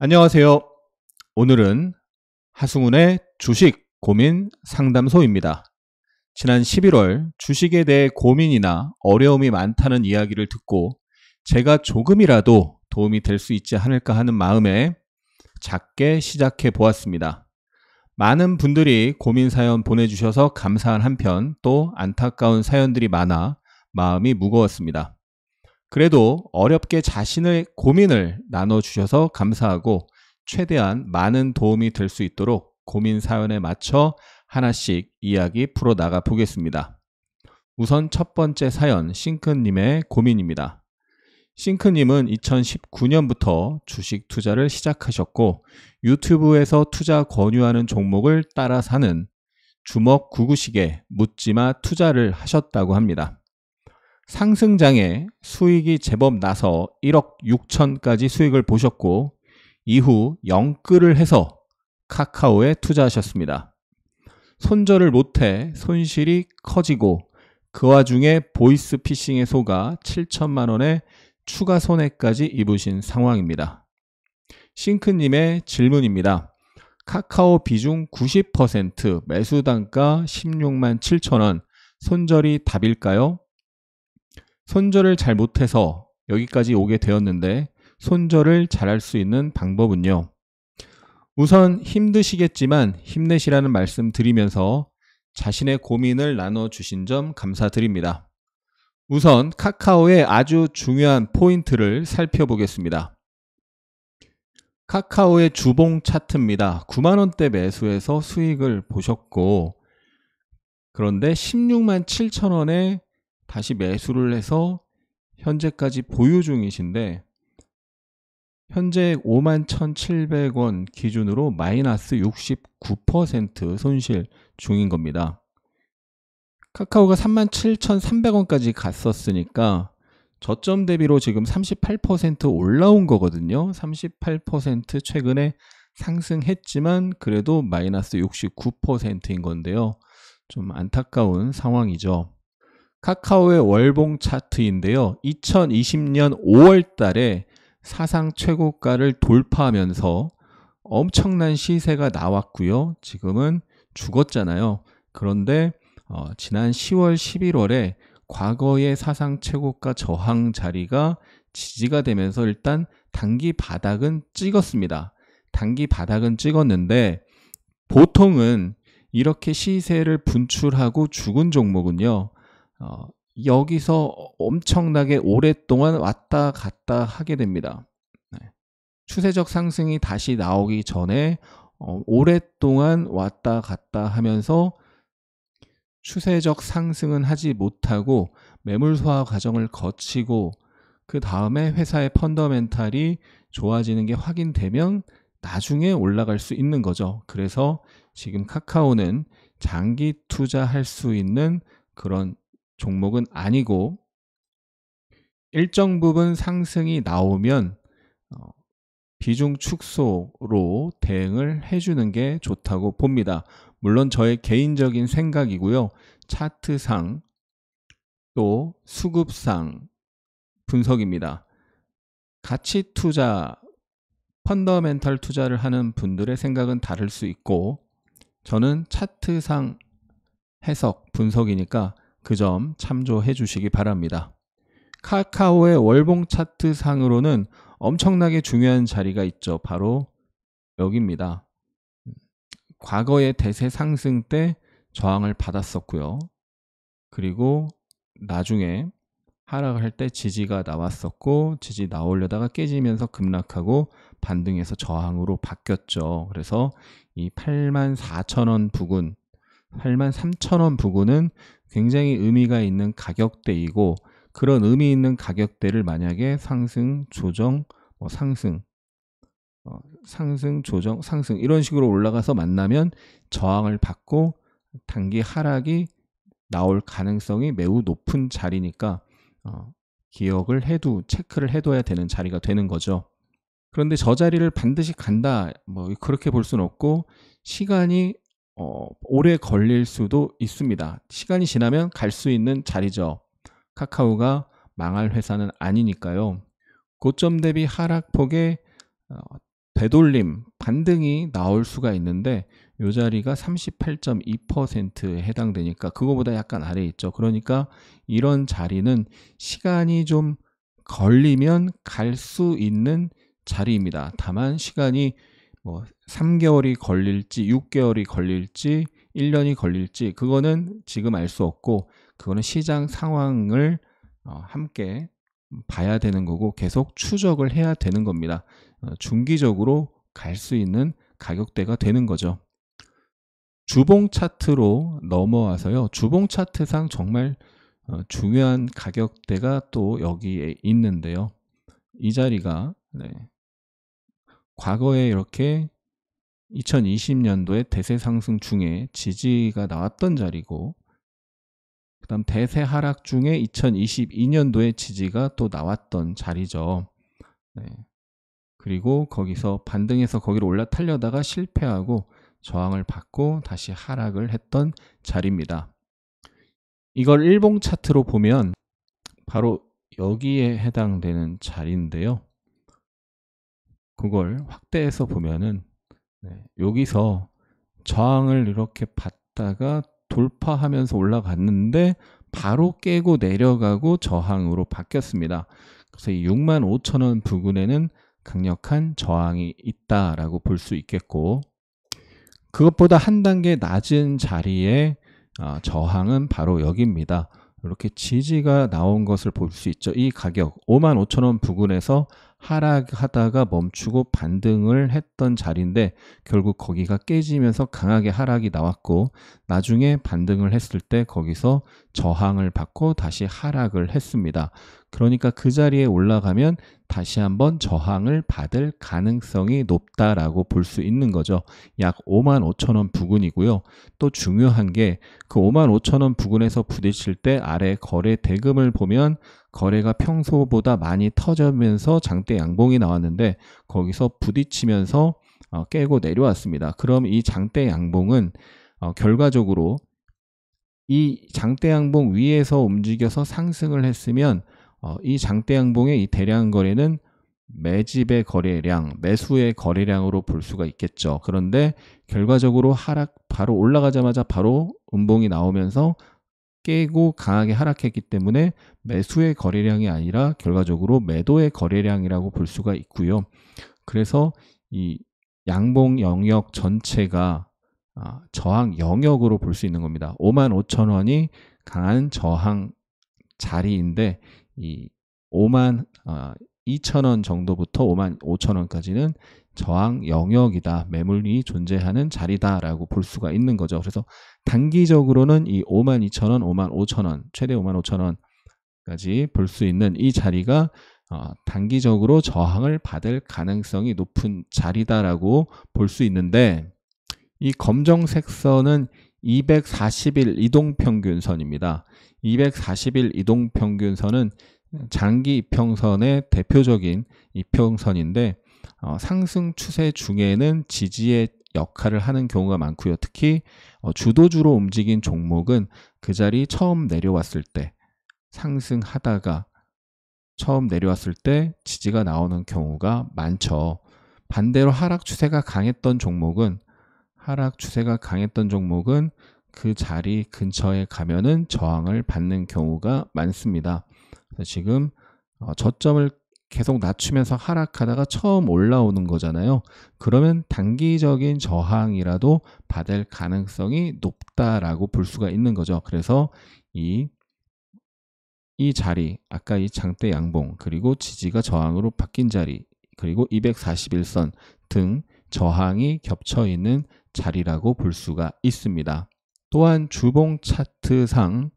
안녕하세요. 오늘은 하승운의 주식 고민 상담소입니다. 지난 11월 주식에 대해 고민이나 어려움이 많다는 이야기를 듣고 제가 조금이라도 도움이 될 수 있지 않을까 하는 마음에 작게 시작해 보았습니다. 많은 분들이 고민 사연 보내주셔서 감사한 한편 또 안타까운 사연들이 많아 마음이 무거웠습니다. 그래도 어렵게 자신의 고민을 나눠주셔서 감사하고 최대한 많은 도움이 될 수 있도록 고민 사연에 맞춰 하나씩 이야기 풀어나가 보겠습니다. 우선 첫 번째 사연, 싱크님의 고민입니다. 싱크님은 2019년부터 주식 투자를 시작하셨고 유튜브에서 투자 권유하는 종목을 따라 사는 주먹 구구식에 묻지마 투자를 하셨다고 합니다. 상승장에 수익이 제법 나서 1억 6천까지 수익을 보셨고 이후 영끌을 해서 카카오에 투자하셨습니다. 손절을 못해 손실이 커지고 그 와중에 보이스피싱에 속아 7천만 원의 추가 손해까지 입으신 상황입니다. 싱크님의 질문입니다. 카카오 비중 90%, 매수 단가 16만 7천 원, 손절이 답일까요? 손절을 잘 못해서 여기까지 오게 되었는데 손절을 잘할 수 있는 방법은요. 우선 힘드시겠지만 힘내시라는 말씀 드리면서 자신의 고민을 나눠주신 점 감사드립니다. 우선 카카오의 아주 중요한 포인트를 살펴보겠습니다. 카카오의 주봉 차트입니다. 9만원대 매수해서 수익을 보셨고 그런데 16만 7천 원에 다시 매수를 해서 현재까지 보유 중이신데 현재 5만 1,700원 기준으로 마이너스 69% 손실 중인 겁니다. 카카오가 37,300원까지 갔었으니까 저점 대비로 지금 38% 올라온 거거든요. 38% 최근에 상승했지만 그래도 마이너스 69%인 건데요. 좀 안타까운 상황이죠. 카카오의 월봉 차트인데요. 2020년 5월 달에 사상 최고가를 돌파하면서 엄청난 시세가 나왔고요. 지금은 죽었잖아요. 그런데 지난 10월 11월에 과거의 사상 최고가 저항 자리가 지지가 되면서 일단 단기 바닥은 찍었습니다. 단기 바닥은 찍었는데 보통은 이렇게 시세를 분출하고 죽은 종목은요. 여기서 엄청나게 오랫동안 왔다 갔다 하게 됩니다. 추세적 상승이 다시 나오기 전에 오랫동안 왔다 갔다 하면서 추세적 상승은 하지 못하고 매물 소화 과정을 거치고 그 다음에 회사의 펀더멘탈이 좋아지는 게 확인되면 나중에 올라갈 수 있는 거죠. 그래서 지금 카카오는 장기 투자할 수 있는 그런 종목은 아니고 일정 부분 상승이 나오면 비중 축소로 대응을 해주는 게 좋다고 봅니다. 물론 저의 개인적인 생각이고요. 차트상 또 수급상 분석입니다. 가치 투자, 펀더멘탈 투자를 하는 분들의 생각은 다를 수 있고 저는 차트상 해석, 분석이니까 그 점 참조해 주시기 바랍니다. 카카오의 월봉 차트 상으로는 엄청나게 중요한 자리가 있죠. 바로 여기입니다. 과거의 대세 상승 때 저항을 받았었고요. 그리고 나중에 하락할 때 지지가 나왔었고 지지 나오려다가 깨지면서 급락하고 반등해서 저항으로 바뀌었죠. 그래서 이 84,000원 부근 83,000원 부근은 굉장히 의미가 있는 가격대이고 그런 의미 있는 가격대를 만약에 상승, 조정, 상승, 조정, 상승 이런 식으로 올라가서 만나면 저항을 받고 단기 하락이 나올 가능성이 매우 높은 자리니까 기억을 체크를 해둬야 되는 자리가 되는 거죠. 그런데 저 자리를 반드시 간다 그렇게 볼 수는 없고 시간이 오래 걸릴 수도 있습니다. 시간이 지나면 갈 수 있는 자리죠. 카카오가 망할 회사는 아니니까요. 고점 대비 하락폭의 되돌림, 반등이 나올 수가 있는데 이 자리가 38.2%에 해당되니까 그거보다 약간 아래에 있죠. 그러니까 이런 자리는 시간이 좀 걸리면 갈 수 있는 자리입니다. 다만 시간이 뭐 3개월이 걸릴지 6개월이 걸릴지 1년이 걸릴지 그거는 지금 알 수 없고 그거는 시장 상황을 함께 봐야 되는 거고 계속 추적을 해야 되는 겁니다. 중기적으로 갈 수 있는 가격대가 되는 거죠. 주봉 차트로 넘어와서요. 주봉 차트상 정말 중요한 가격대가 또 여기에 있는데요. 이 자리가 과거에 이렇게 2020년도에 대세 상승 중에 지지가 나왔던 자리고 그 다음 대세 하락 중에 2022년도에 지지가 또 나왔던 자리죠. 그리고 거기서 반등해서 거기로 올라타려다가 실패하고 저항을 받고 다시 하락을 했던 자리입니다. 이걸 일봉 차트로 보면 바로 여기에 해당되는 자리인데요. 그걸 확대해서 보면은 여기서 저항을 이렇게 받다가 돌파하면서 올라갔는데 바로 깨고 내려가고 저항으로 바뀌었습니다. 그래서 이 65,000원 부근에는 강력한 저항이 있다라고 볼 수 있겠고 그것보다 한 단계 낮은 자리에 저항은 바로 여기입니다. 이렇게 지지가 나온 것을 볼 수 있죠. 이 가격 55,000원 부근에서 하락하다가 멈추고 반등을 했던 자리인데 결국 거기가 깨지면서 강하게 하락이 나왔고 나중에 반등을 했을 때 거기서 저항을 받고 다시 하락을 했습니다. 그러니까 그 자리에 올라가면 다시 한번 저항을 받을 가능성이 높다라고 볼 수 있는 거죠. 약 55,000원 부근이고요. 또 중요한 게 그 55,000원 부근에서 부딪힐 때 아래 거래 대금을 보면 거래가 평소보다 많이 터지면서 장대 양봉이 나왔는데 거기서 부딪히면서 깨고 내려왔습니다. 그럼 이 장대 양봉은 결과적으로 이 장대 양봉 위에서 움직여서 상승을 했으면 이 장대 양봉의 이 대량 거래는 매집의 거래량, 매수의 거래량으로 볼 수가 있겠죠. 그런데 결과적으로 바로 올라가자마자 바로 음봉이 나오면서 깨고 강하게 하락했기 때문에 매수의 거래량이 아니라 결과적으로 매도의 거래량이라고 볼 수가 있고요. 그래서 이 양봉 영역 전체가 저항 영역으로 볼 수 있는 겁니다. 55,000원이 강한 저항 자리인데 이 52,000원 정도부터 55,000원까지는 저항 영역이다. 매물이 존재하는 자리다라고 볼 수가 있는 거죠. 그래서 단기적으로는 이 52,000원, 55,000원, 최대 55,000원까지 볼 수 있는 이 자리가 단기적으로 저항을 받을 가능성이 높은 자리다라고 볼 수 있는데 이 검정색 선은 240일 이동평균선입니다. 240일 이동평균선은 장기 이평선의 대표적인 이평선인데 상승 추세 중에는 지지의 역할을 하는 경우가 많고요. 특히 주도주로 움직인 종목은 그 자리 처음 내려왔을 때 상승하다가 처음 내려왔을 때 지지가 나오는 경우가 많죠. 반대로 하락 추세가 강했던 종목은 그 자리 근처에 가면은 저항을 받는 경우가 많습니다. 그래서 지금 저점을 계속 낮추면서 하락하다가 처음 올라오는 거잖아요. 그러면 단기적인 저항이라도 받을 가능성이 높다라고 볼 수가 있는 거죠. 그래서 이 자리, 아까 이 장대 양봉, 그리고 지지가 저항으로 바뀐 자리, 그리고 241선 등 저항이 겹쳐 있는 자리라고 볼 수가 있습니다. 또한 주봉 차트상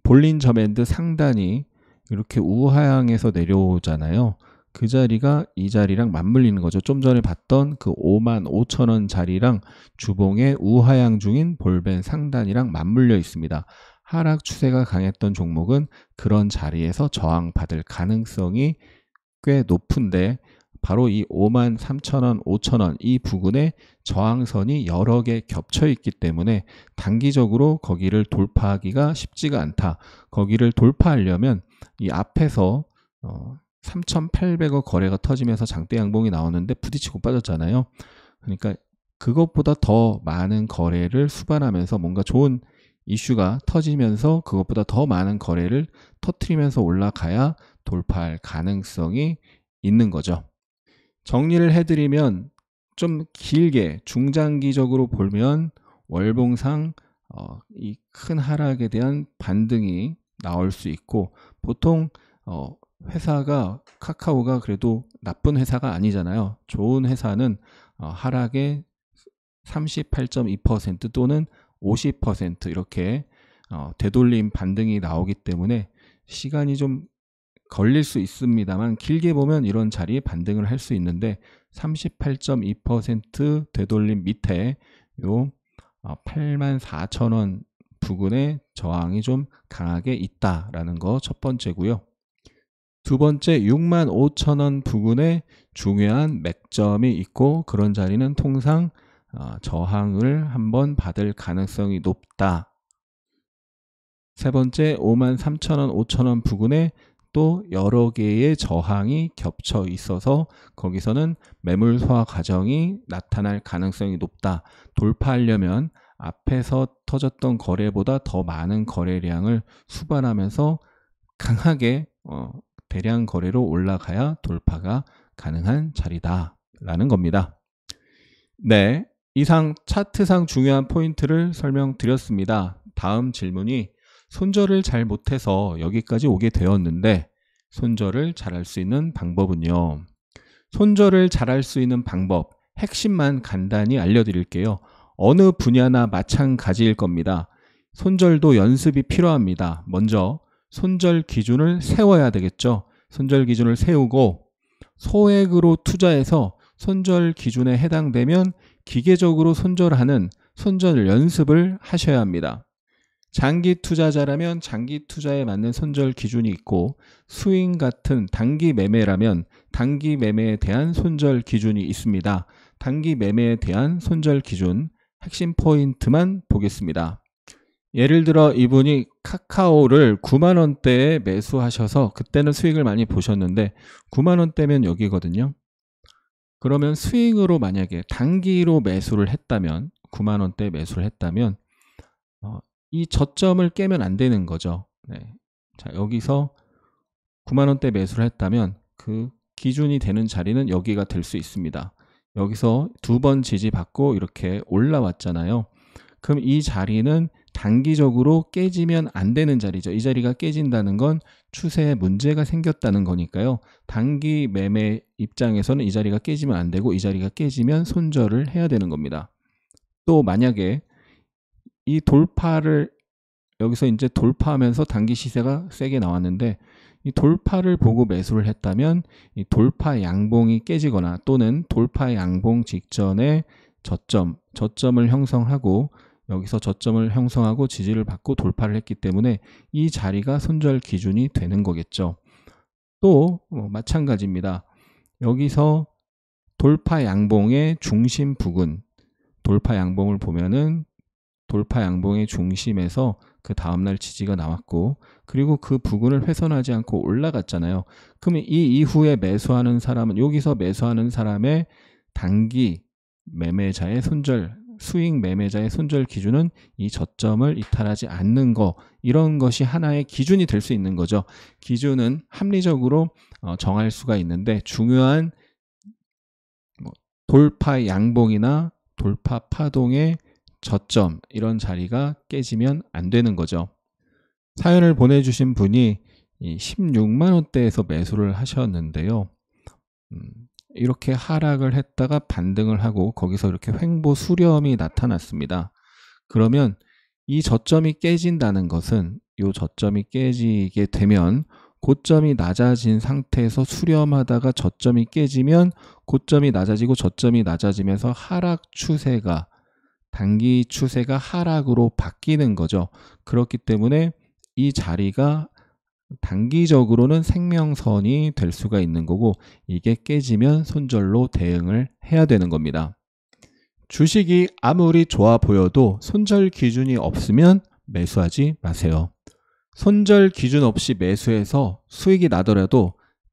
볼린저 밴드 상단이 이렇게 우하향에서 내려오잖아요. 그 자리가 이 자리랑 맞물리는 거죠. 좀 전에 봤던 그 55,000원 자리랑 주봉의 우하향 중인 볼밴 상단이랑 맞물려 있습니다. 하락 추세가 강했던 종목은 그런 자리에서 저항받을 가능성이 꽤 높은데 바로 이 53,000원, 5,000원 이 부근에 저항선이 여러 개 겹쳐 있기 때문에 단기적으로 거기를 돌파하기가 쉽지가 않다. 거기를 돌파하려면 이 앞에서 3,800억 거래가 터지면서 장대 양봉이 나오는데 부딪히고 빠졌잖아요. 그러니까 그것보다 더 많은 거래를 수반하면서 뭔가 좋은 이슈가 터지면서 그것보다 더 많은 거래를 터트리면서 올라가야 돌파할 가능성이 있는 거죠. 정리를 해드리면 좀 길게 중장기적으로 보면 월봉상 이 큰 하락에 대한 반등이 나올 수 있고, 보통 회사가 카카오가 그래도 나쁜 회사가 아니잖아요. 좋은 회사는 하락의 38.2% 또는 50% 이렇게 되돌림 반등이 나오기 때문에 시간이 좀 걸릴 수 있습니다만, 길게 보면 이런 자리에 반등을 할 수 있는데 38.2% 되돌림 밑에 요 84,000원 부근에 저항이 좀 강하게 있다라는 거 첫 번째고요. 두 번째, 65,000원 부근에 중요한 맥점이 있고, 그런 자리는 통상 저항을 한번 받을 가능성이 높다. 세 번째, 53,000원, 5,000원 부근에 또 여러 개의 저항이 겹쳐 있어서 거기서는 매물 소화 과정이 나타날 가능성이 높다. 돌파하려면 앞에서 터졌던 거래보다 더 많은 거래량을 수반하면서 강하게 대량 거래로 올라가야 돌파가 가능한 자리다 라는 겁니다. 네, 이상 차트상 중요한 포인트를 설명드렸습니다. 다음 질문이 손절을 잘 못해서 여기까지 오게 되었는데 손절을 잘할 수 있는 방법은요? 손절을 잘할 수 있는 방법, 핵심만 간단히 알려드릴게요. 어느 분야나 마찬가지일 겁니다. 손절도 연습이 필요합니다. 먼저 손절 기준을 세워야 되겠죠. 손절 기준을 세우고 소액으로 투자해서 손절 기준에 해당되면 기계적으로 손절하는 손절 연습을 하셔야 합니다. 장기 투자자라면 장기 투자에 맞는 손절 기준이 있고, 스윙 같은 단기 매매라면 단기 매매에 대한 손절 기준이 있습니다. 단기 매매에 대한 손절 기준 핵심 포인트만 보겠습니다. 예를 들어 이분이 카카오를 9만원대에 매수하셔서 그때는 수익을 많이 보셨는데 9만원대면 여기거든요. 그러면 스윙으로 만약에 단기로 매수를 했다면 9만원대 매수를 했다면 이 저점을 깨면 안 되는 거죠. 네. 자, 여기서 9만원대 매수를 했다면 그 기준이 되는 자리는 여기가 될 수 있습니다. 여기서 두 번 지지받고 이렇게 올라왔잖아요. 그럼 이 자리는 단기적으로 깨지면 안 되는 자리죠. 이 자리가 깨진다는 건 추세에 문제가 생겼다는 거니까요. 단기 매매 입장에서는 이 자리가 깨지면 안 되고, 이 자리가 깨지면 손절을 해야 되는 겁니다. 또 만약에 이 돌파를 여기서 이제 돌파하면서 단기 시세가 세게 나왔는데 이 돌파를 보고 매수를 했다면 이 돌파 양봉이 깨지거나 또는 돌파 양봉 직전에 저점을 형성하고, 여기서 저점을 형성하고 지지를 받고 돌파를 했기 때문에 이 자리가 손절 기준이 되는 거겠죠. 또 마찬가지입니다. 여기서 돌파 양봉의 중심 부근, 돌파 양봉을 보면은 돌파 양봉의 중심에서 그 다음날 지지가 나왔고, 그리고 그 부근을 훼손하지 않고 올라갔잖아요. 그러면 이 이후에 매수하는 사람은, 여기서 매수하는 사람의 단기 매매자의 손절, 스윙 매매자의 손절 기준은 이 저점을 이탈하지 않는 거, 이런 것이 하나의 기준이 될 수 있는 거죠. 기준은 합리적으로 정할 수가 있는데, 중요한 돌파 양봉이나 돌파 파동의 저점, 이런 자리가 깨지면 안 되는 거죠. 사연을 보내주신 분이 16만원대에서 매수를 하셨는데요. 이렇게 하락을 했다가 반등을 하고 거기서 이렇게 횡보 수렴이 나타났습니다. 그러면 이 저점이 깨진다는 것은, 이 저점이 깨지게 되면 고점이 낮아진 상태에서 수렴하다가 저점이 깨지면 고점이 낮아지고 저점이 낮아지면서 하락 추세가, 단기 추세가 하락으로 바뀌는 거죠. 그렇기 때문에 이 자리가 단기적으로는 생명선이 될 수가 있는 거고, 이게 깨지면 손절로 대응을 해야 되는 겁니다. 주식이 아무리 좋아 보여도 손절 기준이 없으면 매수하지 마세요. 손절 기준 없이 매수해서 수익이 나더라도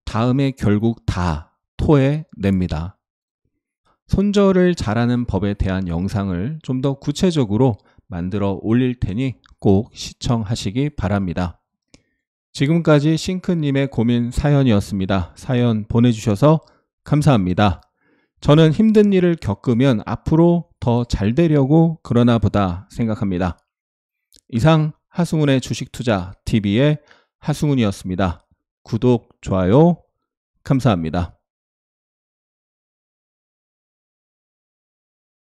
다음에 결국 다 토해냅니다. 손절을 잘하는 법에 대한 영상을 좀 더 구체적으로 만들어 올릴 테니 꼭 시청하시기 바랍니다. 지금까지 싱크님의 고민 사연이었습니다. 사연 보내주셔서 감사합니다. 저는 힘든 일을 겪으면 앞으로 더 잘 되려고 그러나 보다 생각합니다. 이상 하승훈의 주식투자TV의 하승훈이었습니다. 구독, 좋아요 감사합니다.